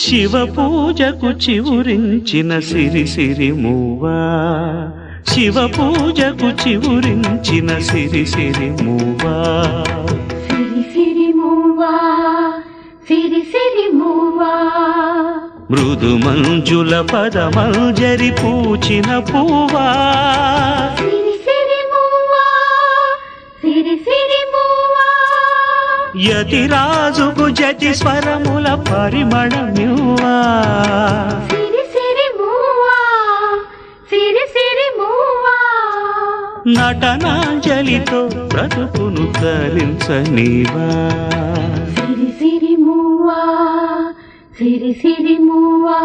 శివ పూజకు చివురించిన సిరి సిరి మూవా, శివ పూజకు చివురించిన సిరి సిరి మూవా, సిరి సిరి మూవా, సిరి సిరి మూవా, మృదు మంజుల పదమంజరి పూచిన పూవా, సిరి సిరి మూవా, సిరి సిరి మూవా, యతిరాజుకు జతి స్వరముల పరిమళమ్యువా, సిరి సిరి మూవా, సిరి సిరి మూవా, నటనాంజలితో బ్రతుకును తరించనీవా, సిరి సిరి మూవా, సిరి సిరి మూవా.